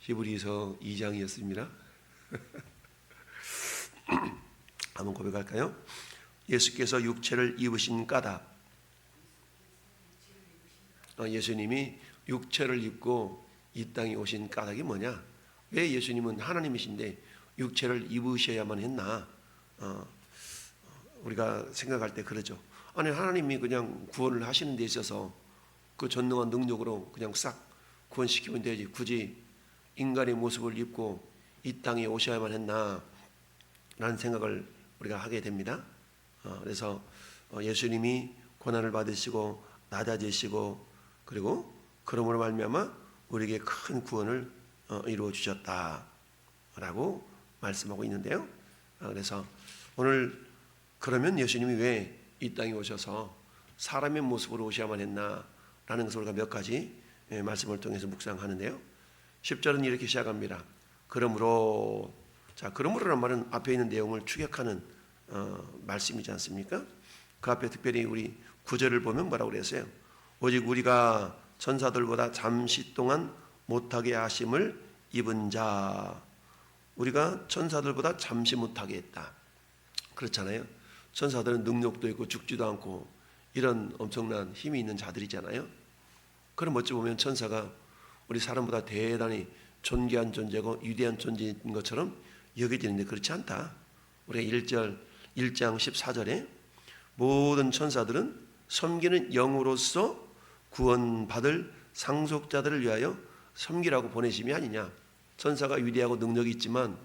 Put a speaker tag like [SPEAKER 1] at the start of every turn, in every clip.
[SPEAKER 1] 히브리서 2장이었습니다. 한번 고백할까요? 예수께서 육체를 입으신 까닭. 예수님이 육체를 입고 이 땅에 오신 까닭이 뭐냐? 왜 예수님은 하나님이신데 육체를 입으셔야만 했나? 우리가 생각할 때 그러죠. 아니, 하나님이 그냥 구원을 하시는 데 있어서 그 전능한 능력으로 그냥 싹 구원시키면 되지, 굳이 인간의 모습을 입고 이 땅에 오셔야만 했나? 라는 생각을 우리가 하게 됩니다. 그래서 예수님이 고난을 받으시고 낮아지시고 그리고 그러므로 말미암아 우리에게 큰 구원을 이루어 주셨다라고 말씀하고 있는데요. 그래서 오늘 그러면 예수님이 왜 이 땅에 오셔서 사람의 모습으로 오셔야만 했나라는 것을 우리가 몇 가지 말씀을 통해서 묵상하는데요. 10절은 이렇게 시작합니다. 그러므로, 자, 그러므로라는 말은 앞에 있는 내용을 추격하는 말씀이지 않습니까? 그 앞에 특별히 우리 9절을 보면 뭐라고 그랬어요? 오직 우리가 천사들보다 잠시 동안 못하게 하심을 입은 자. 우리가 천사들보다 잠시 못하게 했다. 그렇잖아요. 천사들은 능력도 있고 죽지도 않고 이런 엄청난 힘이 있는 자들이잖아요. 그럼 어찌 보면 천사가 우리 사람보다 대단히 존귀한 존재고 위대한 존재인 것처럼 여겨지는데 그렇지 않다. 우리가 1장 14절에 모든 천사들은 섬기는 영으로서 구원받을 상속자들을 위하여 섬기라고 보내심이 아니냐. 천사가 위대하고 능력이 있지만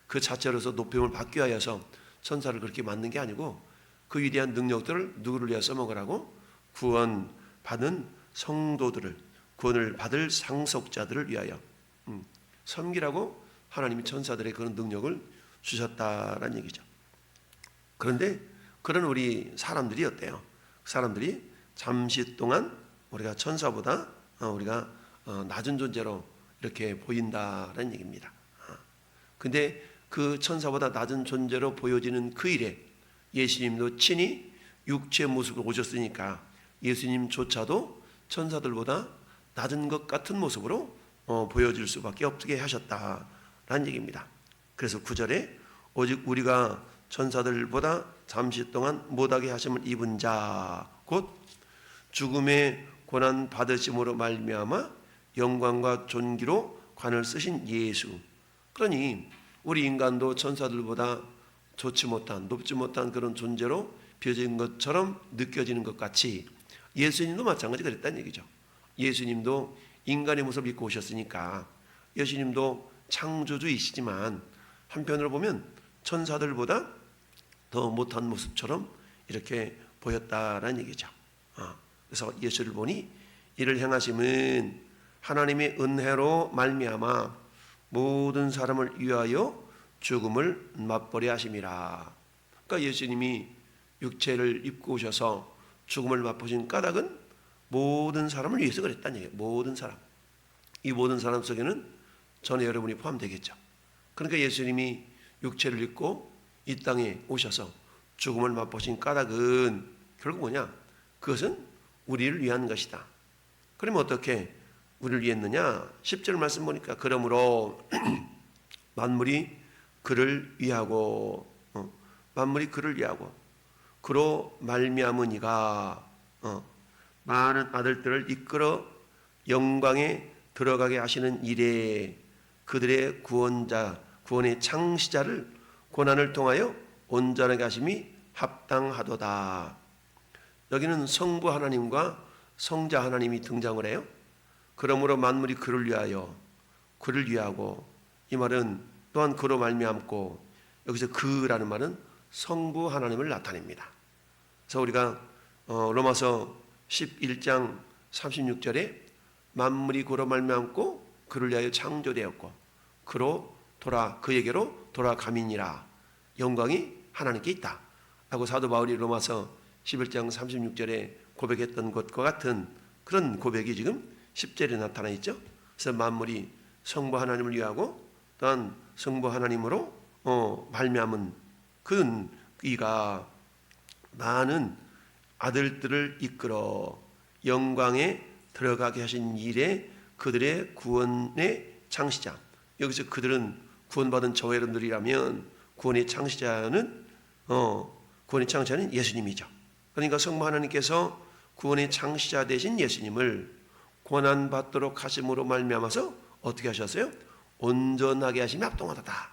[SPEAKER 1] 그 자체로서 높임을 받기 위하여서 천사를 그렇게 만든 게 아니고 그 위대한 능력들을 누구를 위하여 써먹으라고? 구원받은 성도들을, 구원을 받을 상속자들을 위하여 섬기라고 하나님이 천사들의 그런 능력을 주셨다라는 얘기죠. 그런데 그런 우리 사람들이 어때요? 사람들이 잠시 동안 우리가 천사보다 우리가 낮은 존재로 이렇게 보인다라는 얘기입니다. 근데 그 천사보다 낮은 존재로 보여지는 그 일에 예수님도 친히 육체의 모습으로 오셨으니까 예수님조차도 천사들보다 낮은 것 같은 모습으로 보여질 수밖에 없게 하셨다라는 얘기입니다. 그래서 9절에 오직 우리가 천사들보다 잠시 동안 못하게 하심을 입은 자 곧 죽음의 고난 받으심으로 말미암아 영광과 존귀로 관을 쓰신 예수. 그러니 우리 인간도 천사들보다 좋지 못한, 높지 못한 그런 존재로 비춰진 것처럼 느껴지는 것 같이 예수님도 마찬가지 그랬다는 얘기죠. 예수님도 인간의 모습을 입고 오셨으니까 예수님도 창조주이시지만 한편으로 보면 천사들보다 더 못한 모습처럼 이렇게 보였다라는 얘기죠. 그래서 예수를 보니 이를 행하심은 하나님의 은혜로 말미암아 모든 사람을 위하여 죽음을 맛보려 하심이라. 그러니까 예수님이 육체를 입고 오셔서 죽음을 맛보신 까닭은 모든 사람을 위해서 그랬다는 얘기예요. 모든 사람. 이 모든 사람 속에는 저는 여러분이 포함되겠죠. 그러니까 예수님이 육체를 입고 이 땅에 오셔서 죽음을 맛보신 까닭은 결국 뭐냐? 그것은 우리를 위한 것이다. 그러면 어떻게 우리를 위했느냐? 10절 말씀 보니까 그러므로 만물이 그를 위하고 만물이 그를 위하고 그로 말미암으니가 많은 아들들을 이끌어 영광에 들어가게 하시는 일에 그들의 구원자, 구원의 창시자를 고난을 통하여 온전하게 하심이 합당하도다. 여기는 성부 하나님과 성자 하나님이 등장을 해요. 그러므로 만물이 그를 위하여, 그를 위하고, 이 말은 또한 그로 말미암고, 여기서 그라는 말은 성부 하나님을 나타냅니다. 그래서 우리가 로마서 11장 36절에 만물이 그로 말미암고 그를 위하여 창조되었고 그로 그에게로 돌아감이니라. 영광이 하나님께 있다 라고 사도 바울이 로마서 11장 36절에 고백했던 것과 같은 그런 고백이 지금 10절에 나타나 있죠. 그래서 만물이 성부 하나님을 위하고 또한 성부 하나님으로 말미암은 그 이가 많은 아들들을 이끌어 영광에 들어가게 하신 일에 그들의 구원의 창시자, 여기서 그들은 구원받은 저와 여러분들이라면 구원의 창시자는 예수님이죠. 그러니까 성부 하나님께서 구원의 창시자 되신 예수님을 고난받도록 하심으로 말미암아서 어떻게 하셨어요? 온전하게 하심이 합당하다.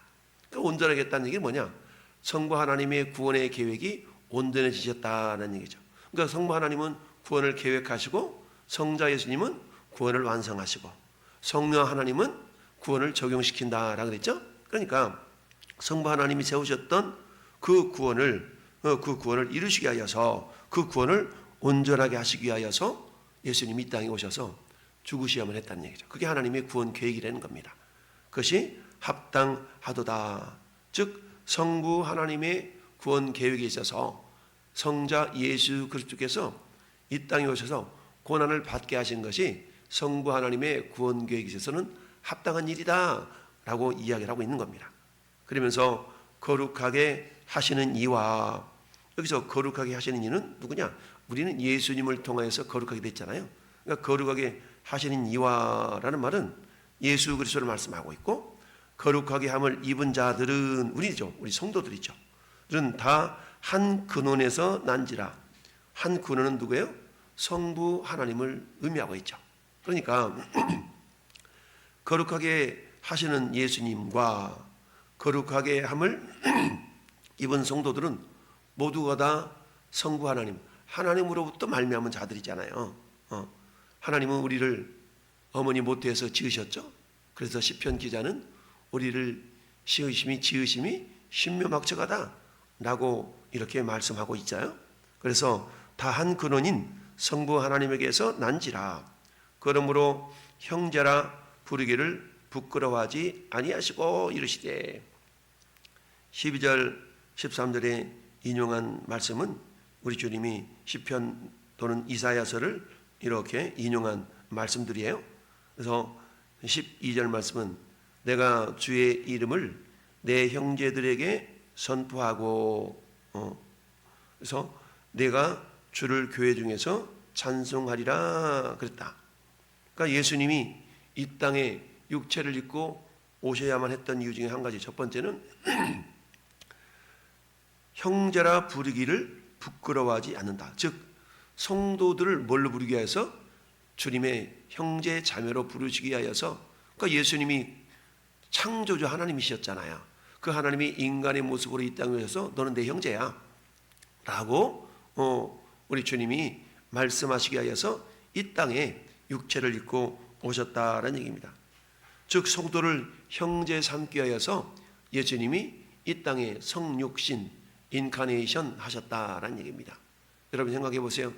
[SPEAKER 1] 그러니까 온전하게 했다는 얘기는 뭐냐? 성부 하나님의 구원의 계획이 온전해지셨다는 얘기죠. 그러니까 성부 하나님은 구원을 계획하시고 성자 예수님은 구원을 완성하시고 성령 하나님은 구원을 적용시킨다라고 그랬죠. 그러니까 성부 하나님이 세우셨던 그 구원을 이루시기 위하여서 그 구원을 온전하게 하시기 위하여서 예수님이 이 땅에 오셔서 죽으시야만 했다는 얘기죠. 그게 하나님의 구원 계획이라는 겁니다. 그것이 합당하도다. 즉 성부 하나님의 구원 계획에 있어서 성자 예수 그리스도께서 이 땅에 오셔서 고난을 받게 하신 것이 성부 하나님의 구원 계획에 있어서는 합당한 일이다 라고 이야기를 하고 있는 겁니다. 그러면서 거룩하게 하시는 이와, 여기서 거룩하게 하시는 이는 누구냐? 우리는 예수님을 통하여서 거룩하게 됐잖아요. 그러니까 거룩하게 하시는 이와라는 말은 예수 그리스도를 말씀하고 있고, 거룩하게 함을 입은 자들은 우리죠. 우리 성도들이죠. 는 다 한 근원에서 난지라. 한 근원은 누구예요? 성부 하나님을 의미하고 있죠. 그러니까 거룩하게 하시는 예수님과 거룩하게 함을 입은 성도들은 모두가 다 성부 하나님으로부터 말미암은 자들이잖아요. 하나님은 우리를 어머니 모태에서 지으셨죠. 그래서 시편 기자는 우리를 지으심이 신묘막측하다 라고 이렇게 말씀하고 있잖아요. 그래서 다 한 근원인 성부 하나님에게서 난지라. 그러므로 형제라 부르기를 부끄러워하지 아니하시고 이르시되. 12절 13절에 인용한 말씀은 우리 주님이 시편 또는 이사야서를 이렇게 인용한 말씀들이에요. 그래서 12절 말씀은 내가 주의 이름을 내 형제들에게 선포하고, 그래서 내가 주를 교회 중에서 찬송하리라 그랬다. 그러니까 예수님이 이 땅에 육체를 입고 오셔야만 했던 이유 중에 한 가지, 첫 번째는 형제라 부르기를 부끄러워하지 않는다. 즉 성도들을 뭘로 부르기 위해서? 주님의 형제 자매로 부르시기 위하여서. 그러니까 예수님이 창조주 하나님이셨잖아요. 그 하나님이 인간의 모습으로 이 땅에 오셔서 너는 내 형제야 라고 우리 주님이 말씀하시기 위하여서 이 땅에 육체를 입고 오셨다라는 얘기입니다. 즉 성도를 형제 삼기 위하여서 예수님이 이 땅에 성육신 인카네이션 하셨다라는 얘기입니다. 여러분 생각해 보세요.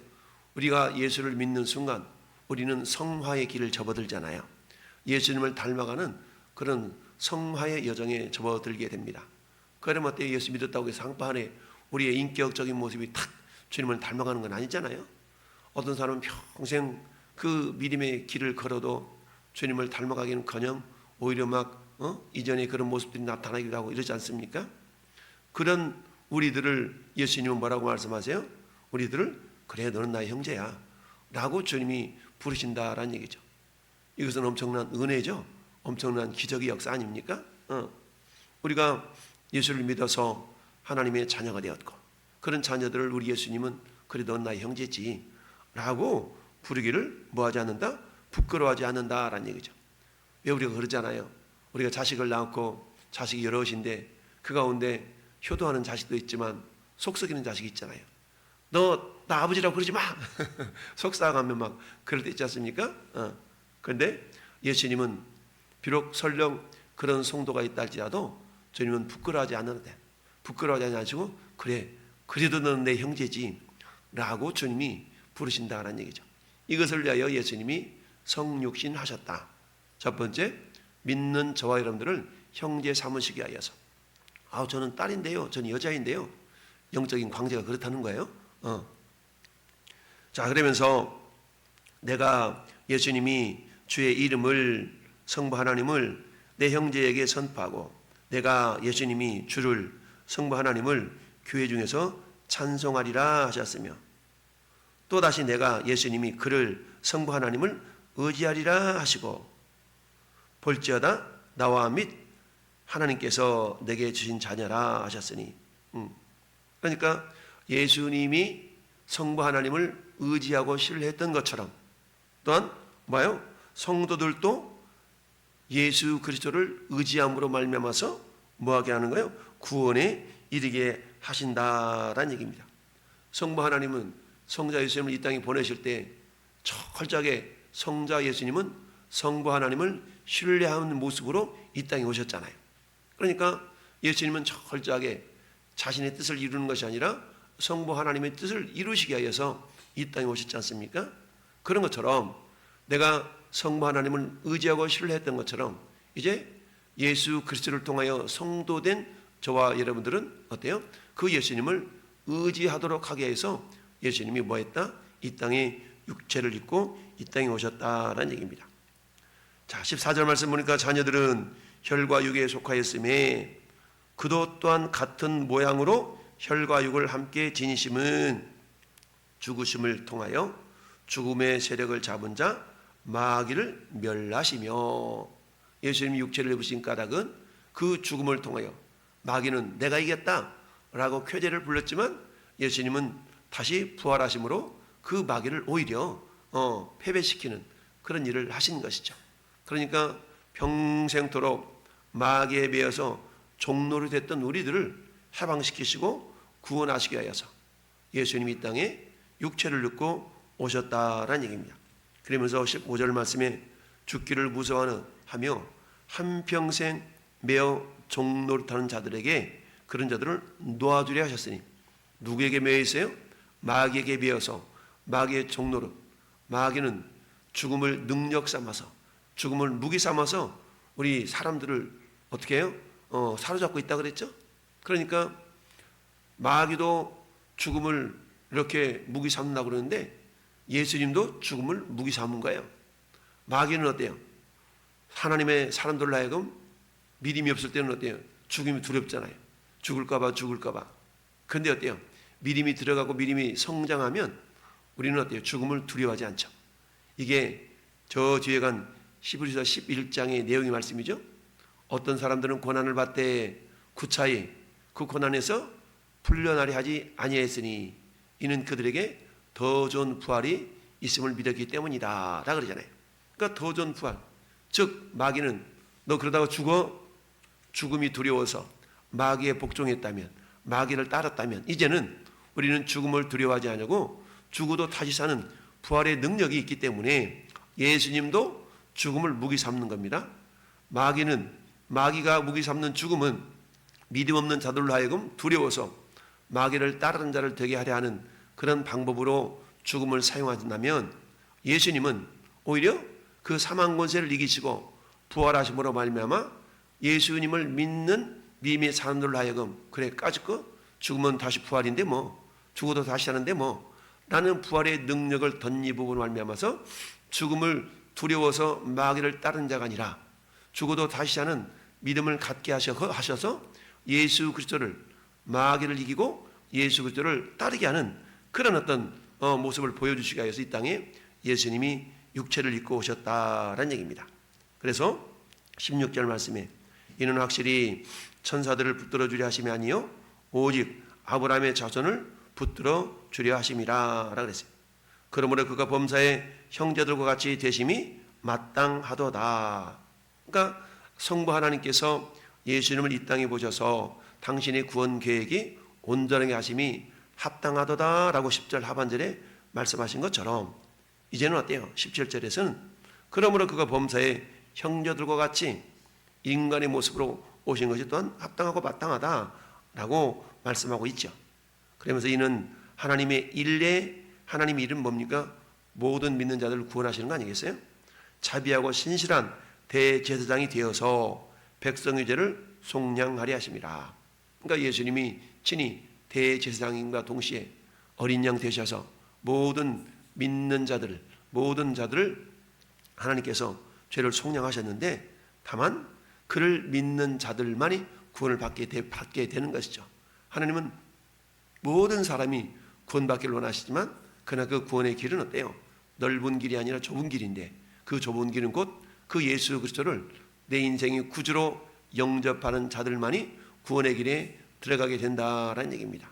[SPEAKER 1] 우리가 예수를 믿는 순간 우리는 성화의 길을 접어들잖아요. 예수님을 닮아가는 그런 성화의 여정에 접어들게 됩니다. 그러면 어때요? 예수 믿었다고 해서 한꺼번에 우리의 인격적인 모습이 탁 주님을 닮아가는 건 아니잖아요. 어떤 사람은 평생 그 믿음의 길을 걸어도 주님을 닮아가기는커녕 오히려 막 이전에 그런 모습들이 나타나기도 하고 이러지 않습니까? 그런 우리들을 예수님은 뭐라고 말씀하세요? 우리들을 그래 너는 나의 형제야 라고 주님이 부르신다라는 얘기죠. 이것은 엄청난 은혜죠. 엄청난 기적의 역사 아닙니까? 우리가 예수를 믿어서 하나님의 자녀가 되었고 그런 자녀들을 우리 예수님은 그래 넌 나의 형제지 라고 부르기를 뭐하지 않는다? 부끄러워하지 않는다라는 얘기죠. 왜 우리가 그러잖아요. 우리가 자식을 낳고 자식이 여럿인데 그 가운데 효도하는 자식도 있지만 속썩이는 자식이 있잖아요. 너 나 아버지라고 그러지 마. 속삭하면 막 그럴 때 있지 않습니까? 그런데 예수님은 비록 설령 그런 성도가 있다 할지라도 주님은 부끄러워하지 않는데 부끄러워하지 않으시고 그래 그래도 너는 내 형제지 라고 주님이 부르신다는 얘기죠. 이것을 위하여 예수님이 성육신 하셨다. 첫 번째, 믿는 저와 여러분들을 형제 삼으시기 위하여서. 저는 딸인데요, 저는 여자인데요. 영적인 관계가 그렇다는 거예요. 자, 그러면서 내가 예수님이 주의 이름을 성부 하나님을 내 형제에게 선포하고 내가 예수님이 주를 성부 하나님을 교회 중에서 찬송하리라 하셨으며 또다시 내가 예수님이 그를 성부 하나님을 의지하리라 하시고 볼지어다 나와 및 하나님께서 내게 주신 자녀라 하셨으니. 그러니까 예수님이 성부 하나님을 의지하고 신뢰했던 것처럼 또한 뭐요? 성도들도 예수 그리스도를 의지함으로 말미암아서 뭐하게 하는 거예요? 구원에 이르게 하신다라는 얘기입니다. 성부 하나님은 성자 예수님을 이 땅에 보내실 때 철저하게 성자 예수님은 성부 하나님을 신뢰하는 모습으로 이 땅에 오셨잖아요. 그러니까 예수님은 철저하게 자신의 뜻을 이루는 것이 아니라 성부 하나님의 뜻을 이루시기 위해서 이 땅에 오셨지 않습니까? 그런 것처럼 내가 성부 하나님을 의지하고 신뢰했던 것처럼 이제 예수 그리스도를 통하여 성도된 저와 여러분들은 어때요? 그 예수님을 의지하도록 하기 위해서 예수님이 뭐 했다? 이 땅에 육체를 입고 이 땅에 오셨다라는 얘기입니다. 자, 14절 말씀 보니까 자녀들은 혈과 육에 속하였음에 그도 또한 같은 모양으로 혈과 육을 함께 지니심은 죽으심을 통하여 죽음의 세력을 잡은 자 마귀를 멸하시며, 예수님이 육체를 입으신 까닭은 그 죽음을 통하여 마귀는 내가 이겼다라고 쾌재를 불렀지만 예수님은 다시 부활하심으로 그 마귀를 오히려 패배시키는 그런 일을 하신 것이죠. 그러니까 평생토록 마귀에 매여서 종노릇 했던 우리들을 해방시키시고 구원하시기 위해서 예수님이 이 땅에 육체를 입고 오셨다라는 얘기입니다. 그러면서 15절 말씀에 죽기를 무서워하며 한평생 매어 종노릇하는 자들에게 그런 자들을 놓아주려 하셨으니, 누구에게 매여 있어요? 마귀에게 매여서 마귀의 종노릇. 마귀는 죽음을 능력 삼아서, 죽음을 무기 삼아서 우리 사람들을 어떻게 해요? 사로잡고 있다 그랬죠? 그러니까 마귀도 죽음을 이렇게 무기 삼는다고 그러는데 예수님도 죽음을 무기 삼은 거예요. 마귀는 어때요? 하나님의 사람들로 하여금 믿음이 없을 때는 어때요? 죽음이 두렵잖아요. 죽을까봐. 그런데 어때요? 믿음이 들어가고 믿음이 성장하면 우리는 어때요? 죽음을 두려워하지 않죠. 이게 저 뒤에 간 히브리서 11장의 내용의 말씀이죠. 어떤 사람들은 고난을 받되 구차히 그 고난에서 풀려나려 하지 아니하였으니 이는 그들에게 더 좋은 부활이 있음을 믿었기 때문이다 라 그러잖아요. 그러니까 더 좋은 부활, 즉 마귀는 너 그러다가 죽어, 죽음이 두려워서 마귀에 복종했다면, 마귀를 따랐다면 이제는 우리는 죽음을 두려워하지 않고 죽어도 다시 사는 부활의 능력이 있기 때문에 예수님도 죽음을 무기 삼는 겁니다. 마귀가 무기 삼는 죽음은 믿음 없는 자들로 하여금 두려워서 마귀를 따르는 자를 되게 하려 하는 그런 방법으로 죽음을 사용한다면, 예수님은 오히려 그 사망 권세를 이기시고 부활하심으로 말미암아 예수님을 믿는 믿음의 사람들로 하여금 그래 까짓거 죽으면 다시 부활인데 뭐, 죽어도 다시 하는데 뭐, 나는 부활의 능력을 덧입음으로 말미암아서 죽음을 두려워서 마귀를 따르는 자가 아니라 죽어도 다시 하는 믿음을 갖게 하셔서 예수 그리스도를, 마귀를 이기고 예수 그리스도를 따르게 하는 그런 어떤 모습을 보여주시기 위해서 이 땅에 예수님이 육체를 입고 오셨다라는 얘기입니다. 그래서 16절 말씀에 이는 확실히 천사들을 붙들어 주려 하심이 아니요 오직 아브라함의 자손을 붙들어 주려 하심이라 그랬어요. 그러므로 그가 범사의 형제들과 같이 되심이 마땅하도다. 그러니까 성부 하나님께서 예수님을 이 땅에 보셔서 당신의 구원 계획이 온전하게 하심이 합당하도다라고 10절 하반절에 말씀하신 것처럼 이제는 어때요? 17절에서는 그러므로 그가 범사의 형제들과 같이 인간의 모습으로 오신 것이 또한 합당하고 마땅하다라고 말씀하고 있죠. 그러면서 이는 하나님의 일례, 하나님의 일은 뭡니까? 모든 믿는 자들을 구원하시는 거 아니겠어요? 자비하고 신실한 대제사장이 되어서 백성의 죄를 속량하려 하심이라. 그러니까 예수님이 친히 대제사장님과 동시에 어린 양 되셔서 모든 믿는 자들, 모든 자들을 하나님께서 죄를 속량하셨는데 다만 그를 믿는 자들만이 구원을 받게 되는 것이죠. 하나님은 모든 사람이 구원받기를 원하시지만 그러나 그 구원의 길은 어때요? 넓은 길이 아니라 좁은 길인데 그 좁은 길은 곧 그 예수 그리스도를 내 인생의 구주로 영접하는 자들만이 구원의 길에 들어가게 된다라는 얘기입니다.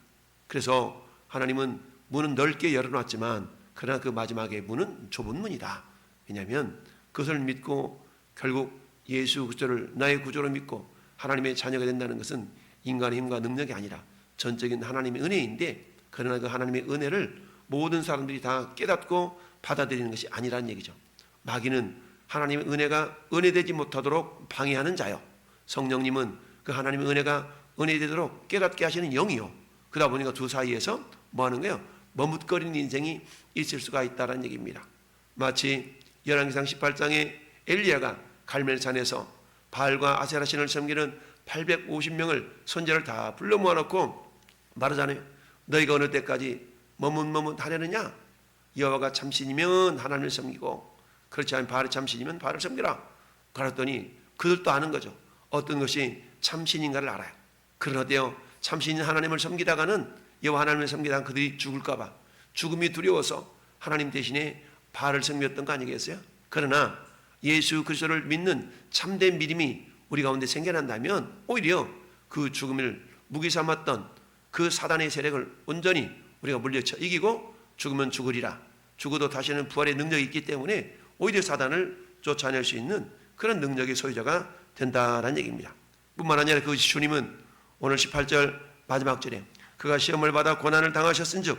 [SPEAKER 1] 그래서 하나님은 문은 넓게 열어놨지만 그러나 그 마지막에 문은 좁은 문이다. 왜냐하면 그것을 믿고 결국 예수 그리스도를 나의 구주로 믿고 하나님의 자녀가 된다는 것은 인간의 힘과 능력이 아니라 전적인 하나님의 은혜인데, 그러나 그 하나님의 은혜를 모든 사람들이 다 깨닫고 받아들이는 것이 아니라는 얘기죠. 마귀는 하나님의 은혜가 은혜되지 못하도록 방해하는 자요, 성령님은 그 하나님의 은혜가 은혜되도록 깨닫게 하시는 영이요. 그러다 보니까 두 사이에서 뭐 하는 거예요? 머뭇거리는 인생이 있을 수가 있다는 얘기입니다. 마치 열왕기상 18장에 엘리야가 갈멜산에서 바알과 아세라 신을 섬기는 850명을 선지자를 다 불러 모아놓고 말하잖아요. 너희가 어느 때까지 머뭇머뭇하려느냐? 여호와가 참신이면 하나님을 섬기고 그렇지 않으면 바알이 참신이면 바알을 섬기라. 그랬더니 그들도 아는 거죠. 어떤 것이 참신인가를 알아요. 그러나요, 참신인 하나님을 섬기다가는 여호와 하나님을 섬기다가 그들이 죽을까 봐 죽음이 두려워서 하나님 대신에 바알을 섬겼던 거 아니겠어요? 그러나 예수 그리스도를 믿는 참된 믿음이 우리 가운데 생겨난다면 오히려 그 죽음을 무기 삼았던 그 사단의 세력을 온전히 우리가 물리쳐 이기고 죽으면 죽으리라, 죽어도 다시는 부활의 능력이 있기 때문에 오히려 사단을 쫓아낼 수 있는 그런 능력의 소유자가 된다는 얘기입니다. 뿐만 아니라 그 주님은 오늘 18절 마지막 절에 그가 시험을 받아 고난을 당하셨은즉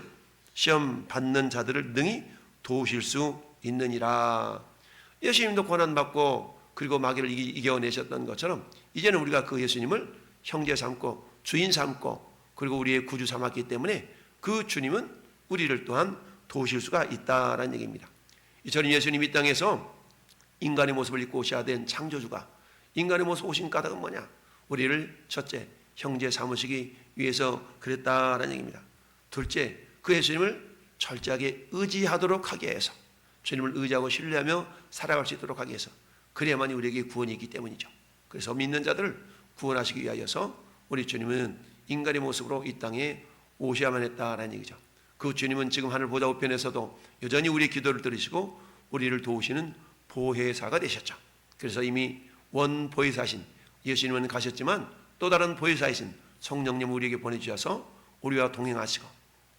[SPEAKER 1] 시험 받는 자들을 능히 도우실 수 있느니라. 예수님도 고난받고 그리고 마귀를 이겨내셨던 것처럼 이제는 우리가 그 예수님을 형제 삼고 주인 삼고 그리고 우리의 구주 삼았기 때문에 그 주님은 우리를 또한 도우실 수가 있다라는 얘기입니다. 이처럼 예수님이 이 땅에서 인간의 모습을 입고 오셔야 된 창조주가 인간의 모습 오신 까닭은 뭐냐? 우리를 첫째 형제 삼으시기 위해서 그랬다라는 얘기입니다. 둘째, 그 예수님을 철저하게 의지하도록 하게 해서, 주님을 의지하고 신뢰하며 살아갈 수 있도록 하기 위해서, 그래야만이 우리에게 구원이 있기 때문이죠. 그래서 믿는 자들을 구원하시기 위하여서 우리 주님은 인간의 모습으로 이 땅에 오셔야만 했다라는 얘기죠. 그 주님은 지금 하늘 보좌 우편에서도 여전히 우리의 기도를 들으시고 우리를 도우시는 보혜사가 되셨죠. 그래서 이미 원 보혜사신 예수님은 가셨지만 또 다른 보혜사이신 성령님 우리에게 보내주셔서 우리와 동행하시고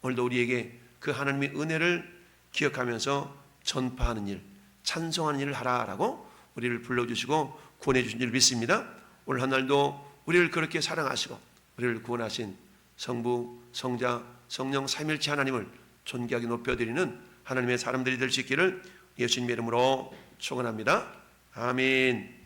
[SPEAKER 1] 오늘도 우리에게 그 하나님의 은혜를 기억하면서 전파하는 일, 찬송하는 일을 하라라고 우리를 불러주시고 구원해 주신 줄 믿습니다. 오늘 한 날도 우리를 그렇게 사랑하시고 우리를 구원하신 성부, 성자, 성령 삼위일체 하나님을 존귀하게 높여드리는 하나님의 사람들이 될 수 있기를 예수님의 이름으로 축원합니다. 아멘.